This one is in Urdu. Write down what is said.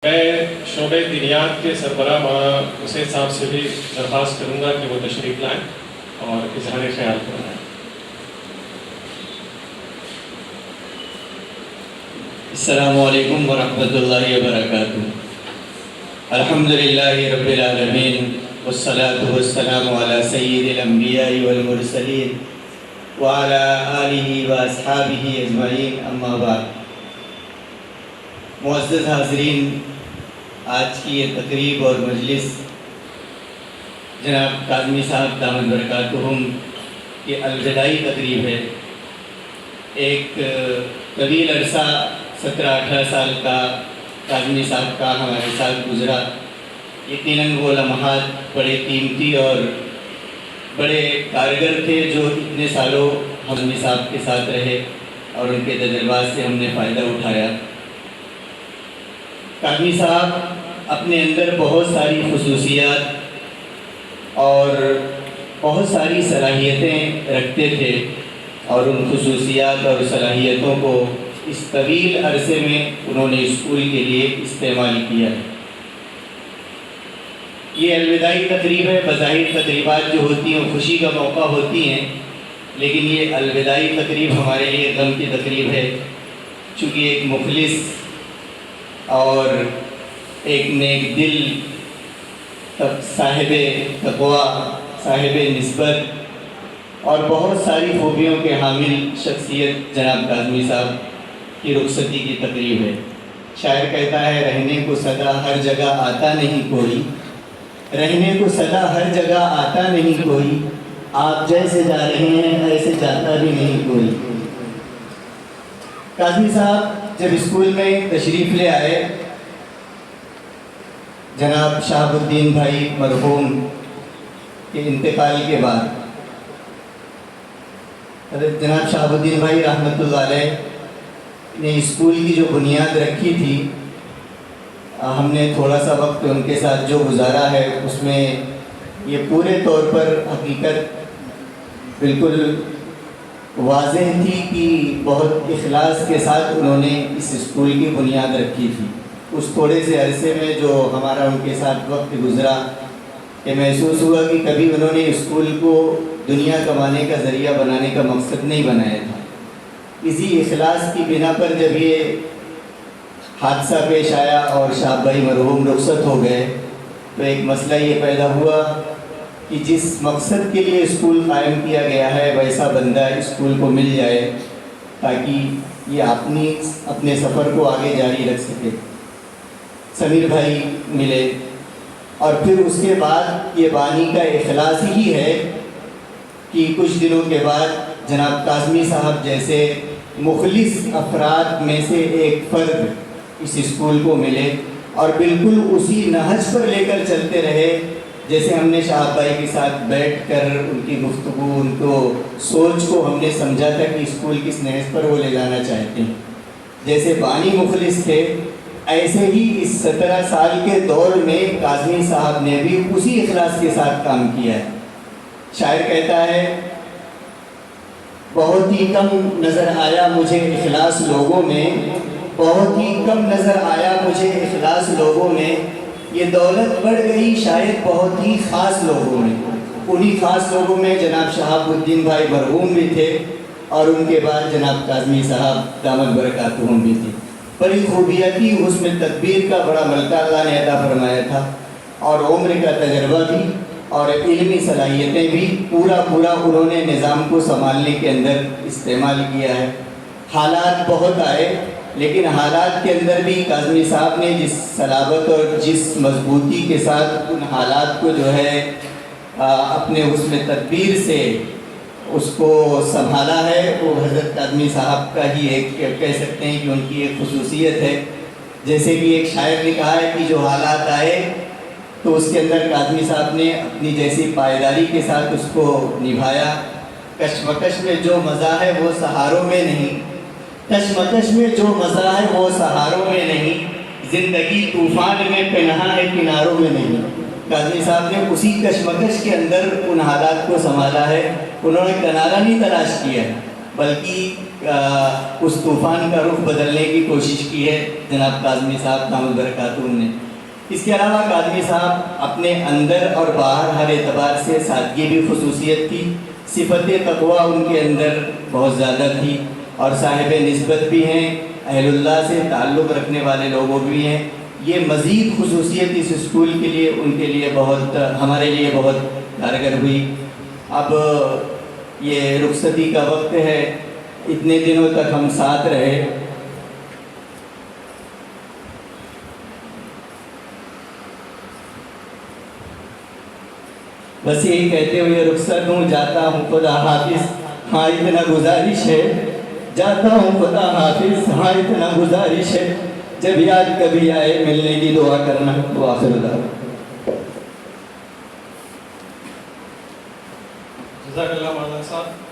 میں شعبہ دینیات کے سربراہ مولانا حسین صاحب سے بھی درخواست کروں گا کہ وہ تشریف لائیں اور اظہار خیال کرائیں۔ السلام علیکم ورحمۃ اللہ وبرکاتہ۔ الحمدللہ رب العالمین والصلاة والسلام علی سید الانبیاء والمرسلین وعلی آلہ واصحابہ اجمعین، اما بعد۔ معزز حاضرین، آج کی یہ تقریب اور مجلس جناب کاظمی صاحب دامت برکاتہم کی الوداعی تقریب ہے۔ ایک طویل عرصہ 17-18 سال کا کاظمی صاحب کا ہمارے ساتھ گزرا۔ یقیناً وہ لمحات بڑے قیمتی اور بڑے کارگر تھے جو اتنے سالوں کاظمی صاحب کے ساتھ رہے اور ان کے تجربات سے ہم نے فائدہ اٹھایا۔ کاظمی صاحب اپنے اندر بہت ساری خصوصیات اور بہت ساری صلاحیتیں رکھتے تھے، اور ان خصوصیات اور صلاحیتوں کو اس طویل عرصے میں انہوں نے اسکول کے لیے استعمال کیا۔ یہ الوداعی تقریب ہے۔ بظاہر تقریبات جو ہوتی ہیں خوشی کا موقع ہوتی ہیں، لیکن یہ الوداعی تقریب ہمارے لیے غم کی تقریب ہے، چونکہ ایک مخلص اور ایک نیک دل صاحب تقویٰ، صاحب نسبت اور بہت ساری خوبیوں کے حامل شخصیت جناب کاظمی صاحب کی رخصتی کی تقریب ہے۔ شاعر کہتا ہے، رہنے کو سدا ہر جگہ آتا نہیں کوئی، رہنے کو سدا ہر جگہ آتا نہیں کوئی، آپ جیسے جا رہے ہیں ایسے جاتا بھی نہیں کوئی۔ کاظمی صاحب جب اسکول میں تشریف لے آئے، جناب شہاب الدین بھائی مرحوم کے انتقال کے بعد، حضرت جناب شہاب الدین بھائی رحمۃ اللہ علیہ نے اسکول کی جو بنیاد رکھی تھی، ہم نے تھوڑا سا وقت ان کے ساتھ جو گزارا ہے اس میں یہ پورے طور پر حقیقت بالکل واضح تھی کہ بہت اخلاص کے ساتھ انہوں نے اس اسکول کی بنیاد رکھی تھی۔ اس تھوڑے سے عرصے میں جو ہمارا ان کے ساتھ وقت گزرا، یہ محسوس ہوا کہ کبھی انہوں نے اسکول کو دنیا کمانے کا ذریعہ بنانے کا مقصد نہیں بنایا تھا۔ اسی اخلاص کی بنا پر جب یہ حادثہ پیش آیا اور شہاب بھائی مرحوم رخصت ہو گئے، تو ایک مسئلہ یہ پیدا ہوا کہ جس مقصد کے لیے اسکول قائم کیا گیا ہے ویسا بندہ اسکول کو مل جائے تاکہ یہ اپنے سفر کو آگے جاری رکھ سکے۔ سمیر بھائی ملے، اور پھر اس کے بعد یہ بانی کا اخلاص ہی ہے کہ کچھ دنوں کے بعد جناب کاظمی صاحب جیسے مخلص افراد میں سے ایک فرد اس اسکول کو ملے، اور بالکل اسی نہج پر لے کر چلتے رہے جیسے ہم نے شہاب بھائی کے ساتھ بیٹھ کر ان کی گفتگو، ان کو سوچ کو ہم نے سمجھا تھا کہ اسکول کس نہج پر وہ لے جانا چاہتے ہیں۔ جیسے بانی مخلص تھے، ایسے ہی اس 17 سال کے دور میں کاظمی صاحب نے بھی اسی اخلاص کے ساتھ کام کیا ہے۔ شاعر کہتا ہے، بہت ہی کم نظر آیا مجھے اخلاص لوگوں میں، بہت ہی کم نظر آیا مجھے اخلاص لوگوں میں، یہ دولت بڑھ گئی شاید بہت ہی خاص لوگوں میں۔ انہی خاص لوگوں میں جناب شہاب الدین بھائی مرحوم بھی تھے، اور ان کے بعد جناب کاظمی صاحب دامت برکاتہم بھی تھے۔ بڑی خوبیاں تھی، حسن تدبیر کا بڑا ملکہ اللہ نے عطا فرمایا تھا، اور عمر کا تجربہ بھی اور علمی صلاحیتیں بھی پورا انہوں نے نظام کو سنبھالنے کے اندر استعمال کیا ہے۔ حالات بہت آئے، لیکن حالات کے اندر بھی کاظمی صاحب نے جس صلابت اور جس مضبوطی کے ساتھ ان حالات کو جو ہے اپنے حسن تدبیر سے اس کو سنبھالا ہے، وہ حضرت کاظمی صاحب کا ہی ایک کہہ سکتے ہیں کہ ان کی ایک خصوصیت ہے۔ جیسے کہ ایک شاعر نے کہا ہے کہ جو حالات آئے تو اس کے اندر کاظمی صاحب نے اپنی جیسی پائیداری کے ساتھ اس کو نبھایا۔ کشمکش میں جو مزہ ہے وہ سہاروں میں نہیں، کشمکش میں جو مزہ ہے وہ سہاروں میں نہیں، زندگی طوفان میں پنہاں ہے کناروں میں نہیں۔ کاظمی صاحب نے اسی کشمکش کے اندر ان حالات کو سنبھالا ہے۔ انہوں نے کنارہ نہیں تلاش کیا، بلکہ اس طوفان کا رخ بدلنے کی کوشش کی ہے جناب کاظمی صاحب دامت برکاتہم نے۔ اس کے علاوہ کاظمی صاحب اپنے اندر اور باہر ہر اعتبار سے سادگی بھی خصوصیت تھی، صفت تقویٰ ان کے اندر بہت زیادہ تھی، اور صاحب نسبت بھی ہیں، اہل اللہ سے تعلق رکھنے والے لوگوں بھی ہیں۔ یہ مزید خصوصیت اس اسکول کے لیے ان کے لیے بہت ہمارے لیے بہت کارگر ہوئی۔ اب یہ رخصتی کا وقت ہے، اتنے دنوں تک ہم ساتھ رہے، بس یہی کہتے ہوئے رخصت ہوں، جاتا ہوں خدا حافظ، ہاں اتنا گزارش ہے، جاتا ہوں خدا حافظ، ہاں اتنا گزارش ہے، جب یاد کبھی آئے ملنے کی دعا کرنا۔ تو آخر جزاک اللہ مولانا صاحب۔